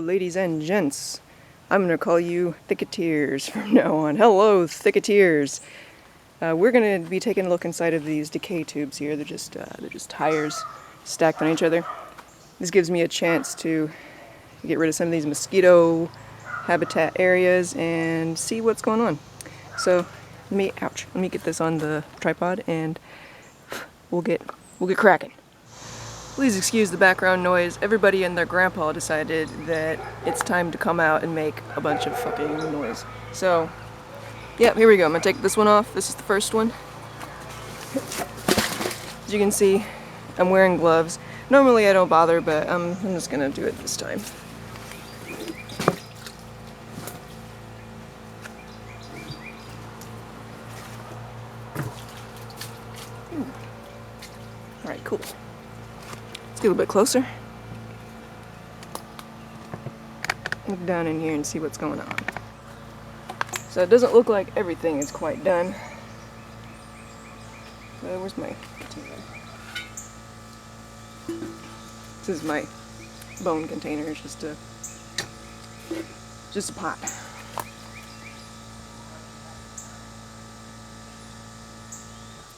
ladies and gents. I'm gonna call you Thicketeers from now on. Hello, Thicketeers. We're gonna be taking a look inside of these decay tubes here. They're just tires stacked on each other. This gives me a chance to get rid of some of these mosquito habitat areas and see what's going on. So let me get this on the tripod and we'll get cracking. Please excuse the background noise. Everybody and their grandpa decided that it's time to come out and make a bunch of fucking noise. So, yeah, here we go. I'm gonna take this one off. This is the first one. As you can see, I'm wearing gloves. Normally I don't bother, but I'm just gonna do it this time. Alright, cool. Let's get a little bit closer. Look down in here and see what's going on. So it doesn't look like everything is quite done. Where's my container? This is my bone container. It's just a pot.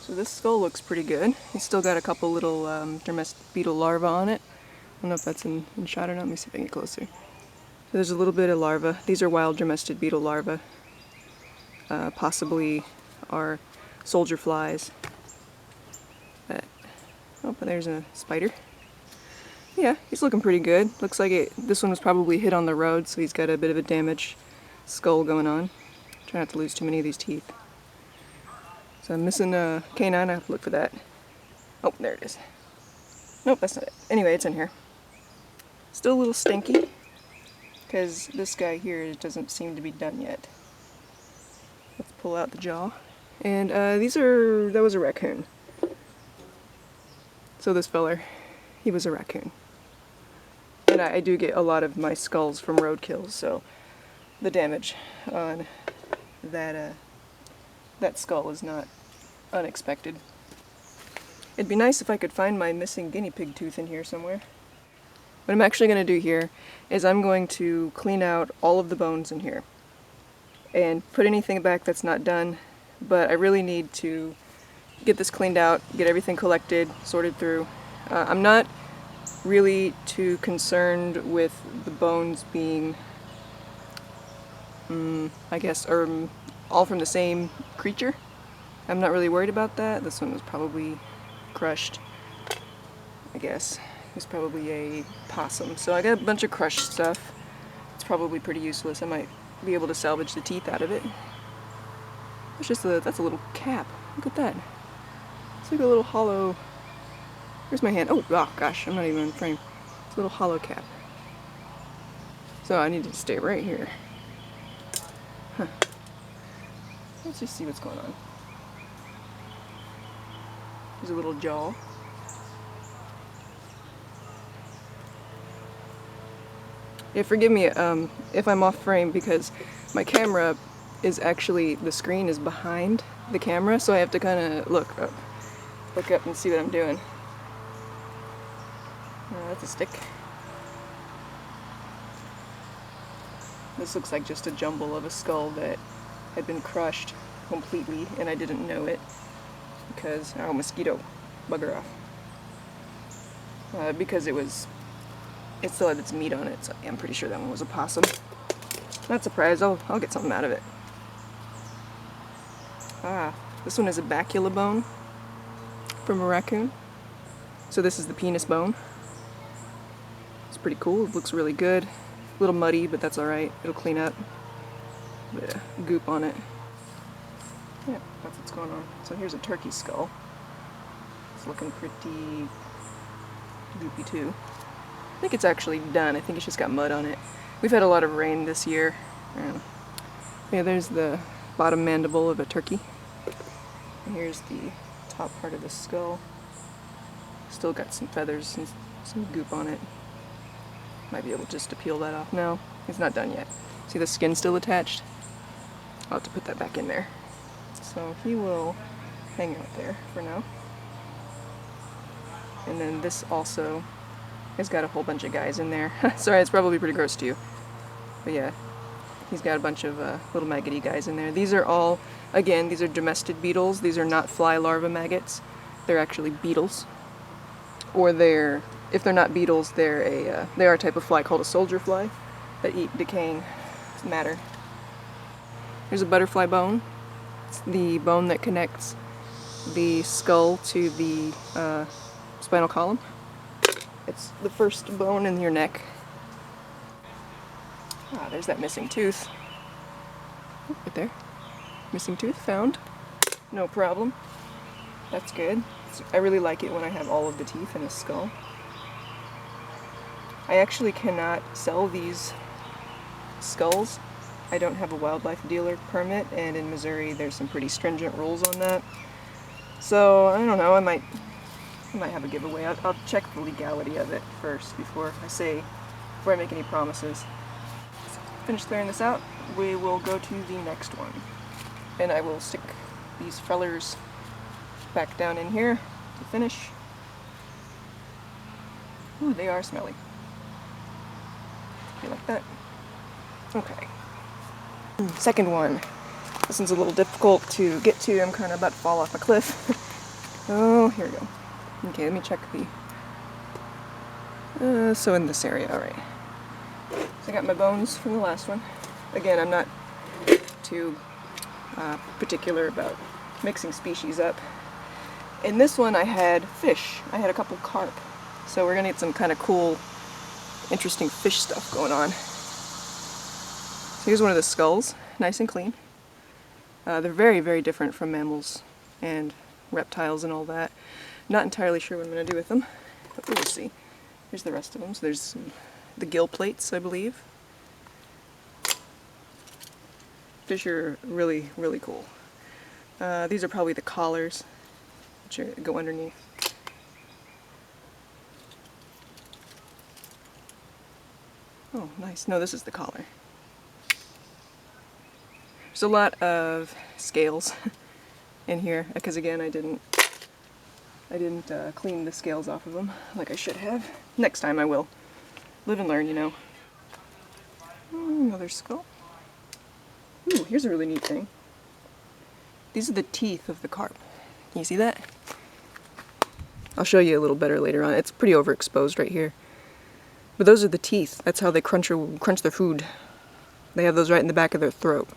So this skull looks pretty good. It's still got a couple little domestic beetle larvae on it. I don't know if that's in shot or not. Let me see if I can get closer. So there's a little bit of larvae. These are wild domestic beetle larvae. Possibly are soldier flies. But there's a spider. Yeah, he's looking pretty good. Looks like this one was probably hit on the road, so he's got a bit of a damaged skull going on. Try not to lose too many of these teeth. So I'm missing a canine. I have to look for that. Oh, there it is. Nope, that's not it. Anyway, it's in here. Still a little stinky, because this guy here doesn't seem to be done yet. Let's pull out the jaw. And that was a raccoon. So this feller, he was a raccoon. And I do get a lot of my skulls from roadkills, so the damage on that skull is not unexpected. It'd be nice if I could find my missing guinea pig tooth in here somewhere. What I'm actually going to do here is I'm going to clean out all of the bones in here and put anything back that's not done, but I really need to get this cleaned out, get everything collected, sorted through. I'm not really too concerned with the bones being, I guess, all from the same creature. I'm not really worried about that. This one was probably crushed, I guess. It was probably a possum. So I got a bunch of crushed stuff. It's probably pretty useless. I might be able to salvage the teeth out of it. That's a little cap. Look at that. It's like a little hollow. Where's my hand? Oh gosh, I'm not even in frame. It's a little hollow cap. So I need to stay right here. Huh. Let's just see what's going on. There's a little jaw. Yeah, forgive me if I'm off frame, because my camera is actually, the screen is behind the camera, so I have to kind of look up and see what I'm doing. That's a stick. This looks like just a jumble of a skull that had been crushed completely and I didn't know it because, oh, mosquito, bugger off. Because it still had its meat on it, so I'm pretty sure that one was a possum. Not surprised, I'll get something out of it. This one is a bacula bone from a raccoon. So this is the penis bone. It's pretty cool, it looks really good. A little muddy, but that's alright, it'll clean up. Bit of goop on it. Yeah, that's what's going on. So here's a turkey skull. It's looking pretty goopy too. I think it's actually done. I think it's just got mud on it. We've had a lot of rain this year. Yeah, there's the bottom mandible of a turkey. And here's the top part of the skull. Still got some feathers and some goop on it. Might be able just to peel that off. No, it's not done yet. See the skin still attached? I'll have to put that back in there. So he will hang out there for now. And then this also He's got a whole bunch of guys in there. Sorry, it's probably pretty gross to you. But yeah, he's got a bunch of little maggoty guys in there. These are all, again, these are domestic beetles. These are not fly larva maggots. They're actually beetles. Or they're, if they're not beetles, they are a type of fly called a soldier fly that eat decaying matter. Here's a butterfly bone. It's the bone that connects the skull to the spinal column. It's the first bone in your neck. Ah, there's that missing tooth. Oh, right there. Missing tooth found. No problem. That's good. I really like it when I have all of the teeth in a skull. I actually cannot sell these skulls. I don't have a wildlife dealer permit, and in Missouri there's some pretty stringent rules on that. So, I don't know, I might have a giveaway. I'll check the legality of it first before I make any promises. Finish clearing this out, we will go to the next one. And I will stick these fellers back down in here to finish. Ooh, they are smelly. You like that? Okay. Second one. This one's a little difficult to get to. I'm kind of about to fall off a cliff. Oh, here we go. Okay, let me check the... so in this area, alright. So I got my bones from the last one. Again, I'm not too particular about mixing species up. In this one I had fish. I had a couple carp. So we're gonna get some kind of cool, interesting fish stuff going on. So here's one of the skulls, nice and clean. They're very, very different from mammals and reptiles and all that. Not entirely sure what I'm going to do with them, but we'll see. Here's the rest of them. So there's the gill plates, I believe. Fish are really, really cool. These are probably the collars, which go underneath. Oh, nice. No, this is the collar. There's a lot of scales in here, because again, I didn't clean the scales off of them like I should have. Next time I will. Live and learn, you know. Another skull. Ooh, here's a really neat thing. These are the teeth of the carp. Can you see that? I'll show you a little better later on. It's pretty overexposed right here. But those are the teeth. That's how they crunch their food. They have those right in the back of their throat.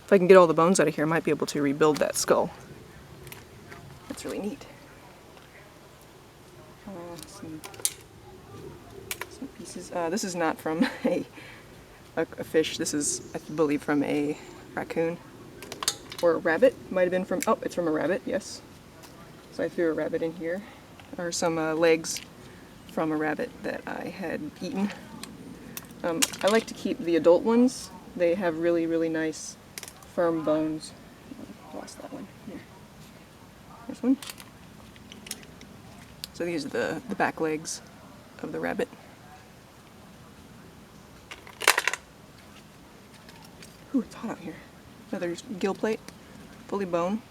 If I can get all the bones out of here, I might be able to rebuild that skull. That's really neat. Some pieces. This is not from a fish. This is, I believe, from a raccoon. Or a rabbit. Might have been from... Oh, it's from a rabbit, yes. So I threw a rabbit in here. Or some legs from a rabbit that I had eaten. I like to keep the adult ones. They have really, really nice firm bones. I lost that one. Here. This one. So these are the back legs of the rabbit. Ooh, it's hot out here. Another gill plate, fully bone.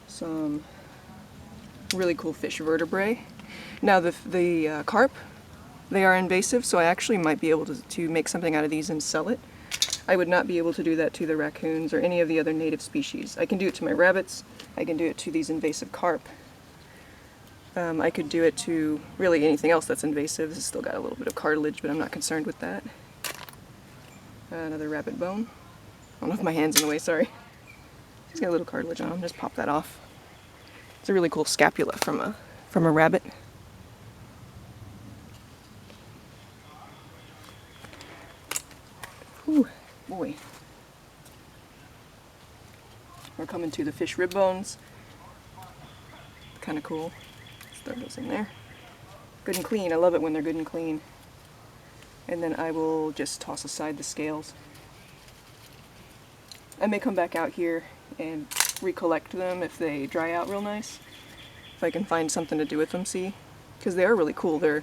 Some really cool fish vertebrae. Now the carp, they are invasive, so I actually might be able to make something out of these and sell it. I would not be able to do that to the raccoons or any of the other native species. I can do it to my rabbits, I can do it to these invasive carp. I could do it to really anything else that's invasive. This has still got a little bit of cartilage, but I'm not concerned with that. Another rabbit bone. I don't know if my hand's in the way, sorry. He's got a little cartilage on him, just pop that off. It's a really cool scapula from a rabbit. Whew, boy. We're coming to the fish rib bones. Kind of cool. Let's throw those in there. Good and clean. I love it when they're good and clean. And then I will just toss aside the scales. I may come back out here and recollect them if they dry out real nice. If I can find something to do with them, see? Because they are really cool. They're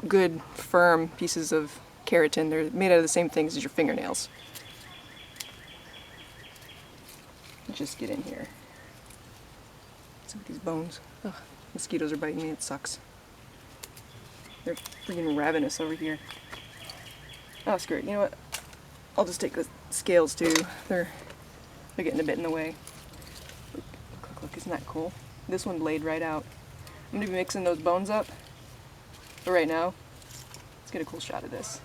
good, firm pieces of keratin. They're made out of the same things as your fingernails. Let's just get in here. Some of these bones. Ugh, mosquitoes are biting me, it sucks. They're freaking ravenous over here. Oh, screw it. You know what? I'll just take the scales too. They're getting a bit in the way. Look, isn't that cool? This one laid right out. I'm gonna be mixing those bones up. But right now, let's get a cool shot of this.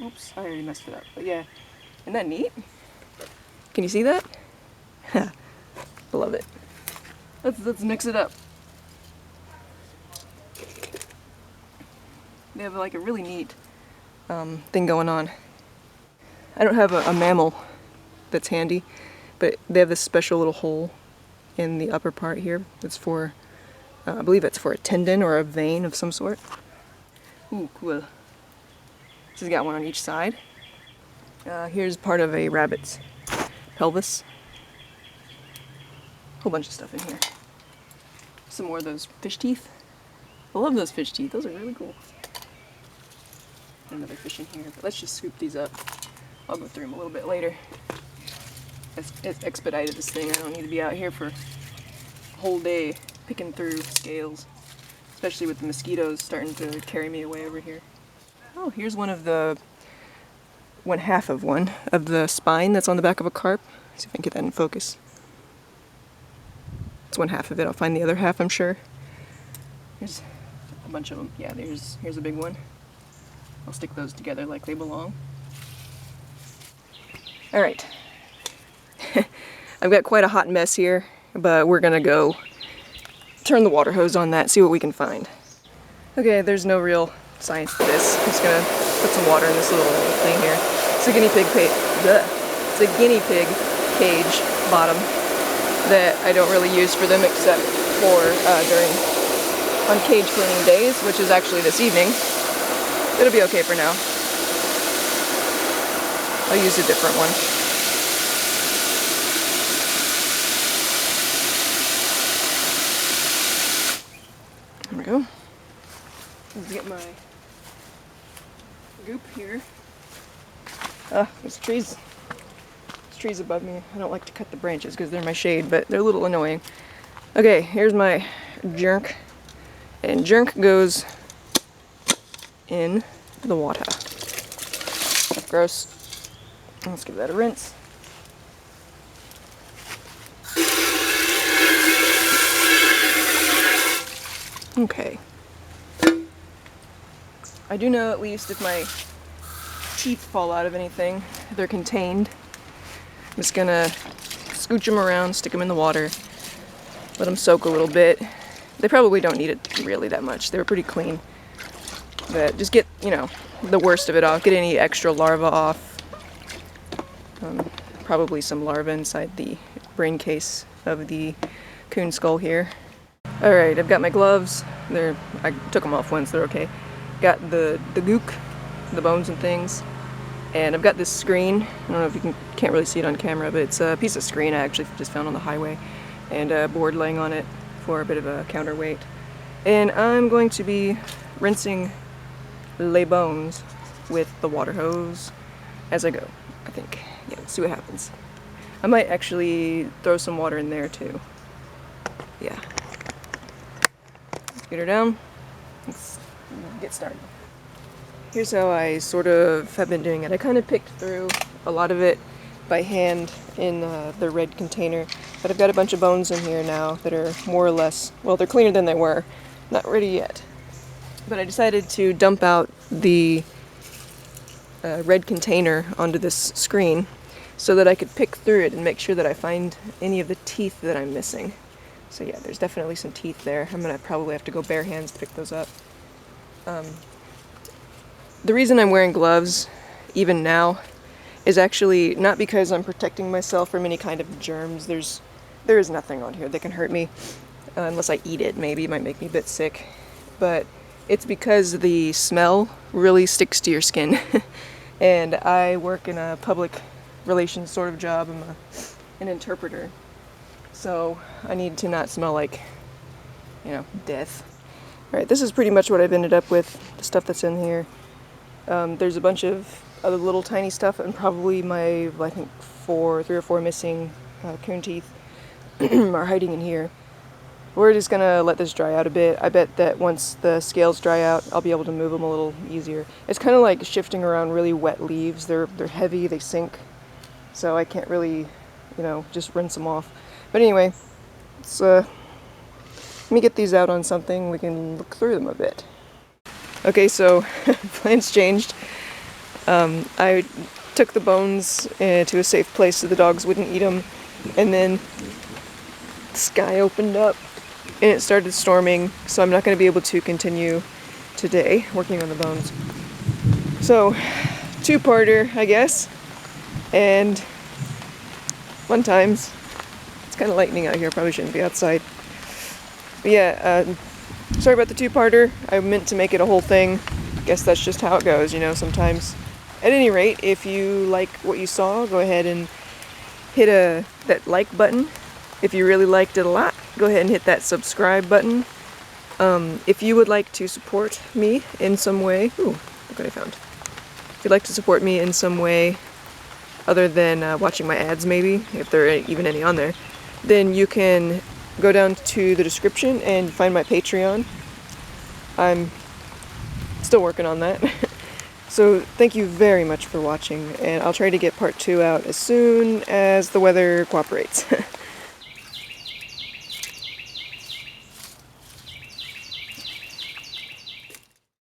Oops, I already messed it up. But yeah, isn't that neat? Can you see that? Love it. Let's mix it up. They have like a really neat thing going on. I don't have a mammal that's handy, but they have this special little hole in the upper part here that's for, I believe it's for a tendon or a vein of some sort. Ooh, cool. This has got one on each side. Here's part of a rabbit's pelvis. Whole bunch of stuff in here. Some more of those fish teeth. I love those fish teeth. Those are really cool. Another fish in here, but let's just scoop these up. I'll go through them a little bit later. It's expedited this thing. I don't need to be out here for a whole day picking through scales, especially with the mosquitoes starting to carry me away over here. Oh, here's one half of the spine that's on the back of a carp. Let's see if I can get that in focus. It's one half of it. I'll find the other half, I'm sure. Here's a bunch of them. Yeah, here's a big one. I'll stick those together like they belong. All right. I've got quite a hot mess here, but we're gonna go turn the water hose on that, see what we can find. Okay, there's no real science to this. I'm just gonna put some water in this little thing here. It's a guinea pig It's a guinea pig cage bottom that I don't really use for them except for on cage cleaning days, which is actually this evening. It'll be okay for now. I'll use a different one. There we go. Let's get my goop here. There's trees. There's trees above me. I don't like to cut the branches because they're my shade, but they're a little annoying. Okay, here's my junk. And junk goes in the water. Gross. Let's give that a rinse. Okay. I do know at least if my teeth fall out of anything, they're contained. I'm just gonna scooch them around, stick them in the water, let them soak a little bit. They probably don't need it really that much. They were pretty clean. But just get, the worst of it off. Get any extra larvae off. Probably some larvae inside the brain case of the coon skull here. Alright, I've got my gloves. I took them off once, they're okay. Got the gook, the bones and things. And I've got this screen. I don't know if you can't really see it on camera, but it's a piece of screen I actually just found on the highway. And a board laying on it for a bit of a counterweight. And I'm going to be rinsing les bones with the water hose as I go, I think. Yeah, let's see what happens. I might actually throw some water in there too. Yeah. Let's get her down. Let's get started. Here's how I sort of have been doing it. I kind of picked through a lot of it by hand in the red container, but I've got a bunch of bones in here now that are more or less, well, they're cleaner than they were. Not ready yet. But I decided to dump out the red container onto this screen so that I could pick through it and make sure that I find any of the teeth that I'm missing. So yeah, there's definitely some teeth there. I'm gonna probably have to go bare hands to pick those up. The reason I'm wearing gloves, even now, is actually not because I'm protecting myself from any kind of germs. There is nothing on here that can hurt me, unless I eat it. Maybe it might make me a bit sick. But it's because the smell really sticks to your skin. And I work in a public relations sort of job. I'm an interpreter. So I need to not smell like, death. Alright, this is pretty much what I've ended up with, the stuff that's in here. There's a bunch of other little tiny stuff and probably my, I think, 3 or 4 missing coon teeth are hiding in here. We're just gonna let this dry out a bit. I bet that once the scales dry out, I'll be able to move them a little easier. It's kind of like shifting around really wet leaves. They're heavy, they sink, so I can't really, just rinse them off. But anyway, let me get these out on something. We can look through them a bit. Okay, so plans changed. I took the bones to a safe place so the dogs wouldn't eat them, and then the sky opened up and it started storming, so I'm not going to be able to continue today working on the bones. So, 2-parter, I guess, and fun times. It's kind of lightning out here, probably shouldn't be outside. But yeah, sorry about the 2-parter. I meant to make it a whole thing. Guess that's just how it goes, sometimes. At any rate, if you like what you saw, go ahead and hit that like button. If you really liked it a lot, go ahead and hit that subscribe button. If you would like to support me in some way, look what I found. If you'd like to support me in some way other than watching my ads maybe, if there are even any on there, then you can go down to the description and find my Patreon. I'm still working on that. So thank you very much for watching, and I'll try to get part 2 out as soon as the weather cooperates.